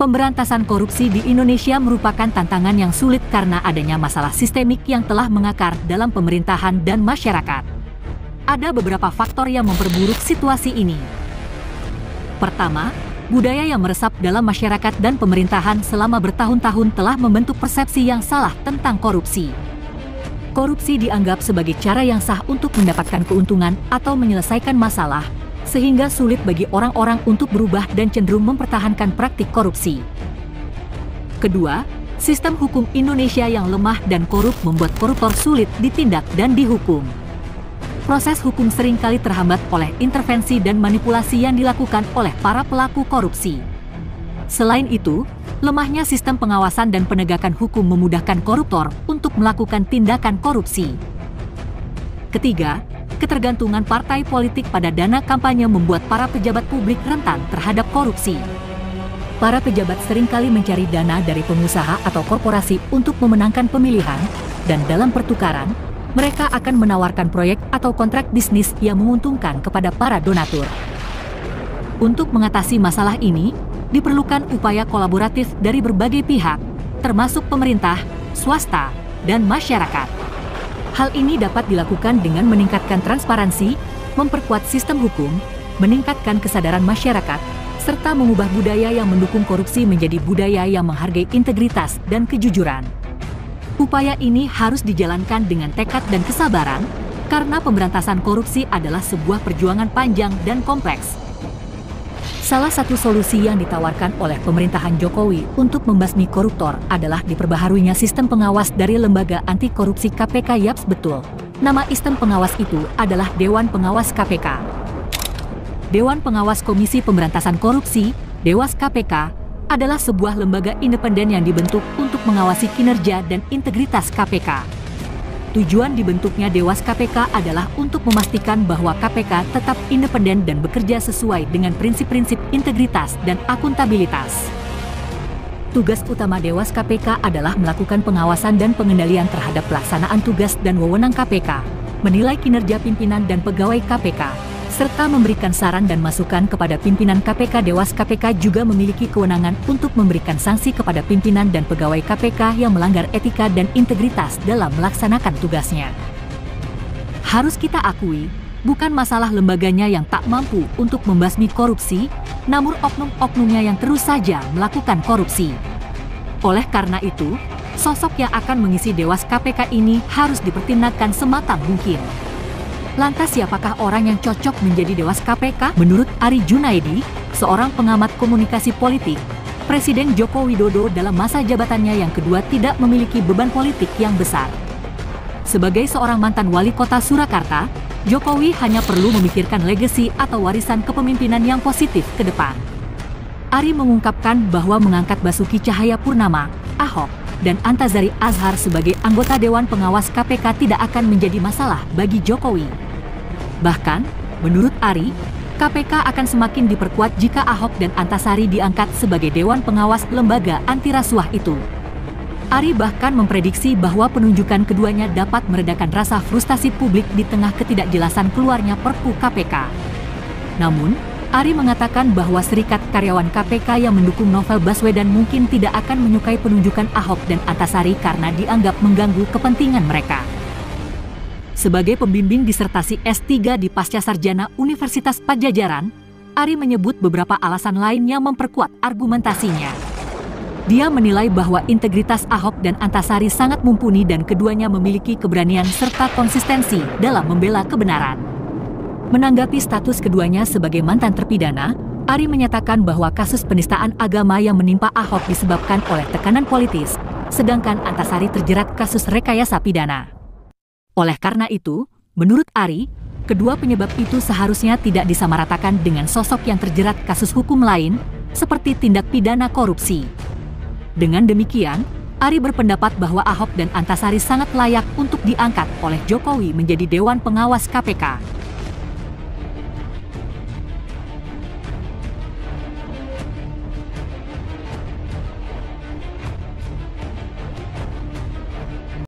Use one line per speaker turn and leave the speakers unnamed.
Pemberantasan korupsi di Indonesia merupakan tantangan yang sulit karena adanya masalah sistemik yang telah mengakar dalam pemerintahan dan masyarakat. Ada beberapa faktor yang memperburuk situasi ini. Pertama, budaya yang meresap dalam masyarakat dan pemerintahan selama bertahun-tahun telah membentuk persepsi yang salah tentang korupsi. Korupsi dianggap sebagai cara yang sah untuk mendapatkan keuntungan atau menyelesaikan masalah, sehingga sulit bagi orang-orang untuk berubah dan cenderung mempertahankan praktik korupsi. Kedua, sistem hukum Indonesia yang lemah dan korup membuat koruptor sulit ditindak dan dihukum. Proses hukum seringkali terhambat oleh intervensi dan manipulasi yang dilakukan oleh para pelaku korupsi. Selain itu, lemahnya sistem pengawasan dan penegakan hukum memudahkan koruptor untuk melakukan tindakan korupsi. Ketiga, ketergantungan partai politik pada dana kampanye membuat para pejabat publik rentan terhadap korupsi. Para pejabat seringkali mencari dana dari pengusaha atau korporasi untuk memenangkan pemilihan, dan dalam pertukaran, mereka akan menawarkan proyek atau kontrak bisnis yang menguntungkan kepada para donatur. Untuk mengatasi masalah ini, diperlukan upaya kolaboratif dari berbagai pihak, termasuk pemerintah, swasta, dan masyarakat. Hal ini dapat dilakukan dengan meningkatkan transparansi, memperkuat sistem hukum, meningkatkan kesadaran masyarakat, serta mengubah budaya yang mendukung korupsi menjadi budaya yang menghargai integritas dan kejujuran. Upaya ini harus dijalankan dengan tekad dan kesabaran, karena pemberantasan korupsi adalah sebuah perjuangan panjang dan kompleks. Salah satu solusi yang ditawarkan oleh pemerintahan Jokowi untuk membasmi koruptor adalah diperbaharuinya sistem pengawas dari lembaga anti korupsi KPK. Yaps, betul. Nama sistem pengawas itu adalah Dewan Pengawas KPK. Dewan Pengawas Komisi Pemberantasan Korupsi, Dewas KPK, adalah sebuah lembaga independen yang dibentuk untuk mengawasi kinerja dan integritas KPK. Tujuan dibentuknya Dewas KPK adalah untuk memastikan bahwa KPK tetap independen dan bekerja sesuai dengan prinsip-prinsip integritas dan akuntabilitas. Tugas utama Dewas KPK adalah melakukan pengawasan dan pengendalian terhadap pelaksanaan tugas dan wewenang KPK, menilai kinerja pimpinan dan pegawai KPK, serta memberikan saran dan masukan kepada pimpinan KPK. Dewas KPK juga memiliki kewenangan untuk memberikan sanksi kepada pimpinan dan pegawai KPK yang melanggar etika dan integritas dalam melaksanakan tugasnya. Harus kita akui, bukan masalah lembaganya yang tak mampu untuk membasmi korupsi, namun oknum-oknumnya yang terus saja melakukan korupsi. Oleh karena itu, sosok yang akan mengisi Dewas KPK ini harus dipertimbangkan sematang mungkin. Lantas siapakah orang yang cocok menjadi Dewas KPK? Menurut Ari Junaidi, seorang pengamat komunikasi politik, Presiden Joko Widodo dalam masa jabatannya yang kedua tidak memiliki beban politik yang besar. Sebagai seorang mantan wali kota Surakarta, Jokowi hanya perlu memikirkan legasi atau warisan kepemimpinan yang positif ke depan. Ari mengungkapkan bahwa mengangkat Basuki Cahayapurnama, Ahok, dan Antasari Azhar sebagai anggota Dewan Pengawas KPK tidak akan menjadi masalah bagi Jokowi. Bahkan, menurut Ari, KPK akan semakin diperkuat jika Ahok dan Antasari diangkat sebagai Dewan Pengawas lembaga anti rasuah itu. Ari bahkan memprediksi bahwa penunjukan keduanya dapat meredakan rasa frustasi publik di tengah ketidakjelasan keluarnya Perpu KPK. Namun, Ari mengatakan bahwa serikat karyawan KPK yang mendukung Novel Baswedan mungkin tidak akan menyukai penunjukan Ahok dan Antasari karena dianggap mengganggu kepentingan mereka. Sebagai pembimbing disertasi S3 di Pascasarjana Universitas Padjadjaran, Ari menyebut beberapa alasan lain yang memperkuat argumentasinya. Dia menilai bahwa integritas Ahok dan Antasari sangat mumpuni dan keduanya memiliki keberanian serta konsistensi dalam membela kebenaran. Menanggapi status keduanya sebagai mantan terpidana, Ari menyatakan bahwa kasus penistaan agama yang menimpa Ahok disebabkan oleh tekanan politis, sedangkan Antasari terjerat kasus rekayasa pidana. Oleh karena itu, menurut Ari, kedua penyebab itu seharusnya tidak disamaratakan dengan sosok yang terjerat kasus hukum lain, seperti tindak pidana korupsi. Dengan demikian, Ari berpendapat bahwa Ahok dan Antasari sangat layak untuk diangkat oleh Jokowi menjadi Dewan Pengawas KPK.